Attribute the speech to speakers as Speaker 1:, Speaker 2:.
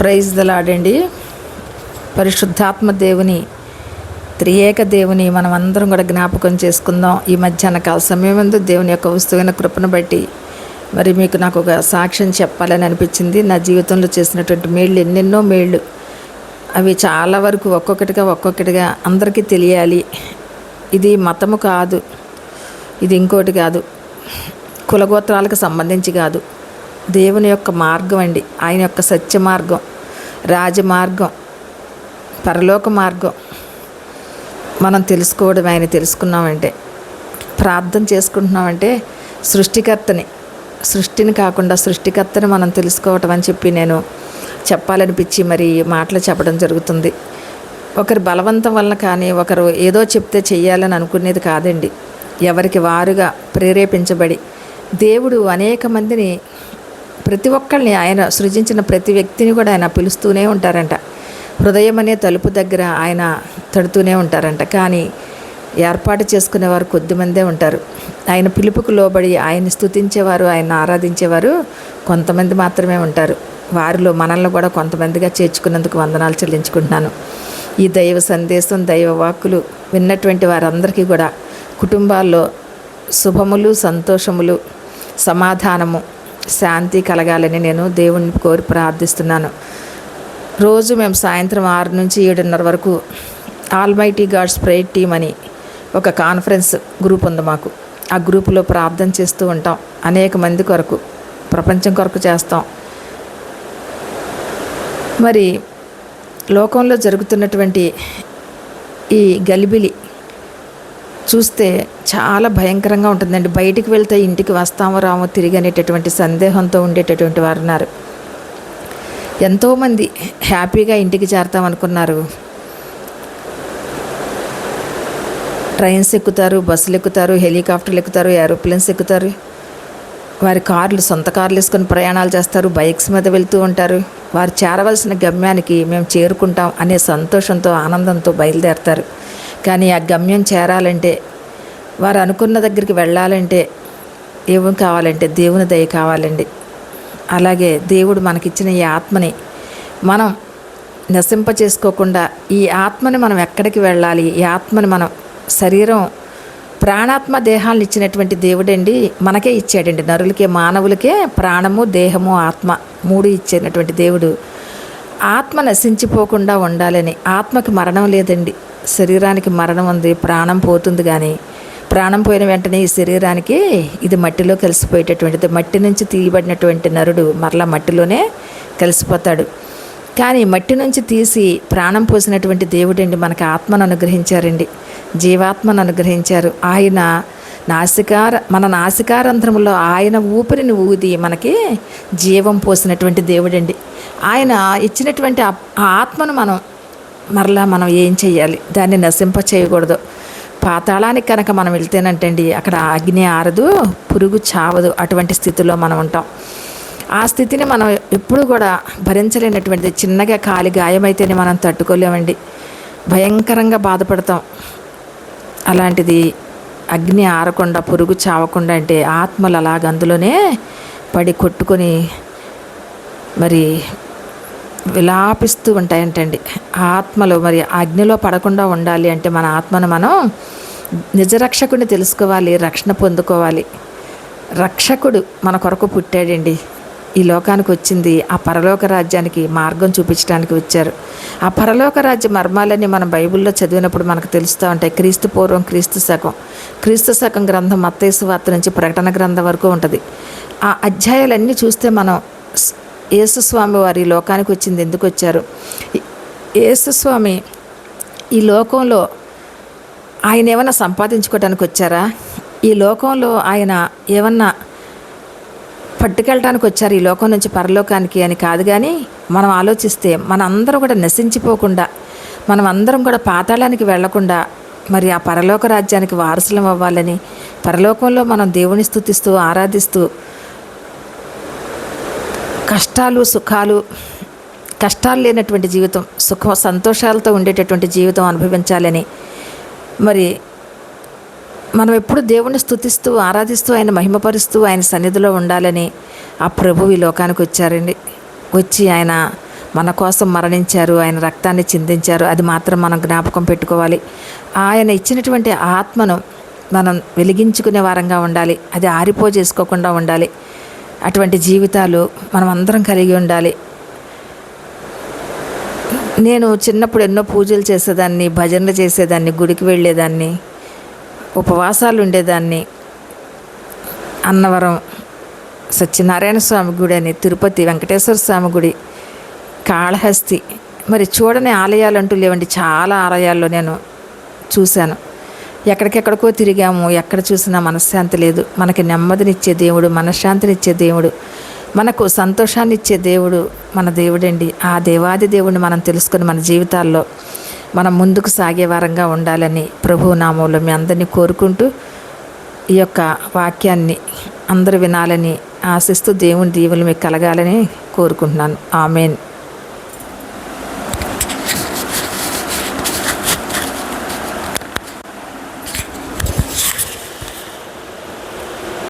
Speaker 1: Praise the lord అండి. పరిశుద్ధాత్మ దేవుని, త్రియేక దేవుని మనం అందరం కూడా జ్ఞాపకం చేసుకుందాం. ఈ మధ్యాహ్న కాల సమయమందు దేవుని యొక్క వస్తువైన కృపను బట్టి మరి నాకు ఒక సాక్ష్యం చెప్పాలని అనిపించింది. నా జీవితంలో చేసినటువంటి మేళ్ళు ఎన్నెన్నో మేళ్ళు, అవి చాలా వరకు ఒక్కొక్కటిగా అందరికీ తెలియాలి. ఇది మతము కాదు, ఇది ఇంకోటి కాదు, కులగోత్రాలకు సంబంధించి కాదు, దేవుని యొక్క మార్గం అండి. ఆయన యొక్క సత్య మార్గం, రాజమార్గం, పరలోక మార్గం మనం తెలుసుకోవడం. ఆయన తెలుసుకున్నామంటే, ప్రార్థన చేసుకుంటున్నామంటే సృష్టిని కాకుండా సృష్టికర్తని మనం తెలుసుకోవటం అని చెప్పి నేను చెప్పాలనిపించి మరి మాటలు చెప్పడం జరుగుతుంది. ఒకరి బలవంతం వలన కానీ, ఒకరు ఏదో చెప్తే చెయ్యాలని అనుకునేది కాదండి. ఎవరికి వారుగా ప్రేరేపించబడి దేవుడు అనేక మందిని, ప్రతి ఒక్కరిని, ఆయన సృజించిన ప్రతి వ్యక్తిని కూడా ఆయన పిలుస్తూనే ఉంటారంట. హృదయం అనే తలుపు దగ్గర ఆయన తడుతూనే ఉంటారంట. కానీ ఏర్పాటు చేసుకునేవారు కొద్దిమందే ఉంటారు. ఆయన పిలుపుకు లోబడి ఆయన్ని స్తుతించేవారు, ఆయన ఆరాధించేవారు కొంతమంది మాత్రమే ఉంటారు. వారిలో మనల్ని కూడా కొంతమందిగా చేర్చుకున్నందుకు వందనాలు చెల్లించుకుంటున్నాను. ఈ దైవ సందేశం, దైవ వాక్కులు విన్నటువంటి వారందరికీ కూడా కుటుంబాల్లో శుభములు, సంతోషములు, సమాధానము, శాంతి కలగాలని నేను దేవుణ్ణి కోరి ప్రార్థిస్తున్నాను. రోజు మేము సాయంత్రం 6 నుంచి 7:30 వరకు ఆల్మైటీ గాడ్స్ ప్రేయర్ టీమ్ అని ఒక కాన్ఫరెన్స్ గ్రూప్ ఉంది మాకు. ఆ గ్రూపులో ప్రార్థన చేస్తూ ఉంటాం. అనేక మంది కొరకు, ప్రపంచం కొరకు చేస్తాం. మరి లోకంలో జరుగుతున్నటువంటి ఈ గలిబిలి చూస్తే చాలా భయంకరంగా ఉంటుందండి. బయటికి వెళ్తే ఇంటికి వస్తామో రామో తిరిగి అనేటటువంటి సందేహంతో ఉండేటటువంటి వారు ఉన్నారు. ఎంతోమంది హ్యాపీగా ఇంటికి చేరతామనుకున్నారు. ట్రైన్స్ ఎక్కుతారు, బస్సులు ఎక్కుతారు, హెలికాప్టర్లు ఎక్కుతారు, ఏరోప్లేన్స్ ఎక్కుతారు, వారి కార్లు, సొంత కార్లు వేసుకొని ప్రయాణాలు చేస్తారు, బైక్స్ మీద వెళ్తూ ఉంటారు. వారు చేరవలసిన గమ్యానికి మేము చేరుకుంటాం అనే సంతోషంతో, ఆనందంతో బయలుదేరతారు. కానీ ఆ గమ్యం చేరాలంటే, వారు అనుకున్న దగ్గరికి వెళ్ళాలంటే ఏం కావాలంటే దేవుని దయ కావాలండి. అలాగే దేవుడు మనకిచ్చిన ఈ ఆత్మని మనం నశింప చేసుకోకుండా, ఈ ఆత్మని మనం ఎక్కడికి వెళ్ళాలి, ఈ ఆత్మని మనం శరీరం, ప్రాణాత్మ దేహాలను ఇచ్చినటువంటి దేవుడండి. మనకే ఇచ్చాడండి. నరులకే, మానవులకే ప్రాణము, దేహము, ఆత్మ 3 ఇచ్చినటువంటి దేవుడు ఆత్మ నశించిపోకుండా ఉండాలని. ఆత్మకి మరణం లేదండి, శరీరానికి మరణం ఉంది, ప్రాణం పోతుంది. కానీ ప్రాణం పోయిన వెంటనే ఈ శరీరానికి ఇది మట్టిలో కలిసిపోయేటటువంటిది. మట్టి నుంచి తీయబడినటువంటి నరుడు మరలా మట్టిలోనే కలిసిపోతాడు. కానీ మట్టి నుంచి తీసి ప్రాణం పోసినటువంటి దేవుడండి మనకు ఆత్మను అనుగ్రహించారండి, జీవాత్మను అనుగ్రహించారు. ఆయన మన నాసికారంధ్రములో ఆయన ఊపిరిని ఊది మనకి జీవం పోసినటువంటి దేవుడండి. ఆయన ఇచ్చినటువంటి ఆ ఆత్మను మనం ఏం చేయాలి? దాన్ని నశింప చేయకూడదు. పాతాళానికి కనుక మనం వెళ్తేనంటండి, అక్కడ అగ్ని ఆరదు, పురుగు చావదు. అటువంటి స్థితిలో మనం ఉంటాం. ఆ స్థితిని మనం ఎప్పుడు కూడా భరించలేనటువంటిది. చిన్నగా కాలి గాయమైతేనే మనం తట్టుకోలేమండి, భయంకరంగా బాధపడతాం. అలాంటిది అగ్ని ఆరకుండా, పురుగు చావకుండా అంటే ఆత్మలు అలాగ అందులోనే పడి కొట్టుకొని మరి విలాపిస్తూ ఉంటాయంటండి. ఆత్మలో మరి అగ్నిలో పడకుండా ఉండాలి అంటే మన ఆత్మను మనం నిజరక్షకుడిని తెలుసుకోవాలి, రక్షణ పొందుకోవాలి. రక్షకుడు మన కొరకు పుట్టాడండి, ఈ లోకానికి వచ్చింది. ఆ పరలోక రాజ్యానికి మార్గం చూపించడానికి వచ్చారు. ఆ పరలోక రాజ్య మర్మాలన్నీ మనం బైబిల్లో చదివినప్పుడు మనకు తెలుస్తూ ఉంటాయి. క్రీస్తు పూర్వం, క్రీస్తు శకం గ్రంథం మత్తయి సువార్త నుంచి ప్రకటన గ్రంథం వరకు ఉంటుంది. ఆ అధ్యాయాలన్నీ చూస్తే మనం యేసుస్వామి వారు ఈ లోకానికి వచ్చింది ఎందుకు వచ్చారు, యేసుస్వామి ఈ లోకంలో ఆయన ఏమన్నా సంపాదించుకోవడానికి వచ్చారా, ఈ లోకంలో ఆయన ఏమన్నా పట్టుకెళ్ళడానికి వచ్చారు ఈ లోకం నుంచి పరలోకానికి అని కాదు. కానీ మనం ఆలోచిస్తే మన అందరం కూడా నశించిపోకుండా, మనం అందరం కూడా పాతాళానికి వెళ్లకుండా మరి ఆ పరలోక రాజ్యానికి వారసులం అవ్వాలని, పరలోకంలో మనం దేవుని స్తుతిస్తూ ఆరాధిస్తూ కష్టాలు లేనటువంటి జీవితం, సంతోషాలతో ఉండేటటువంటి జీవితం అనుభవించాలని, మరి మనం ఎప్పుడు దేవుణ్ణి స్తుతిస్తూ ఆరాధిస్తూ ఆయన మహిమపరుస్తూ ఆయన సన్నిధిలో ఉండాలని ఆ ప్రభువు ఈ లోకానికి వచ్చారండి. వచ్చి ఆయన మన కోసం మరణించారు, ఆయన రక్తాన్ని చిందించారు. అది మాత్రం మనం జ్ఞాపకం పెట్టుకోవాలి. ఆయన ఇచ్చినటువంటి ఆత్మను మనం వెలిగించుకునే వారంగా ఉండాలి. అది ఆరిపోజేసుకోకుండా ఉండాలి. అటువంటి జీవితాలు మనం అందరం కలిగి ఉండాలి. నేను చిన్నప్పుడు ఎన్నో పూజలు చేసేదాన్ని, భజనలు చేసేదాన్ని, గుడికి వెళ్ళేదాన్ని, ఉపవాసాలు ఉండేదాన్ని. అన్నవరం సత్యనారాయణ స్వామి గుడి అని, తిరుపతి వెంకటేశ్వర స్వామి గుడి, కాళహస్తి, మరి చూడని ఆలయాలు అంటూ లేవండి. చాలా ఆలయాల్లో నేను చూశాను. ఎక్కడికెక్కడికో తిరిగాము. ఎక్కడ చూసినా మనశ్శాంతి లేదు. మనకి నెమ్మదినిచ్చే దేవుడు, మనశ్శాంతినిచ్చే దేవుడు, మనకు సంతోషాన్ని ఇచ్చే దేవుడు మన దేవుడండి. ఆ దేవాది దేవుడిని మనం తెలుసుకొని మన జీవితాల్లో మనం ముందుకు సాగే వారంగా ఉండాలని ప్రభువు నామంలో మీ అందరినీ కోరుకుంటూ ఈ యొక్క వాక్యాన్ని అందరూ వినాలని ఆశిస్తూ దేవుని దీవెనలు మీకు కలగాలని కోరుకుంటున్నాను. ఆమేన్.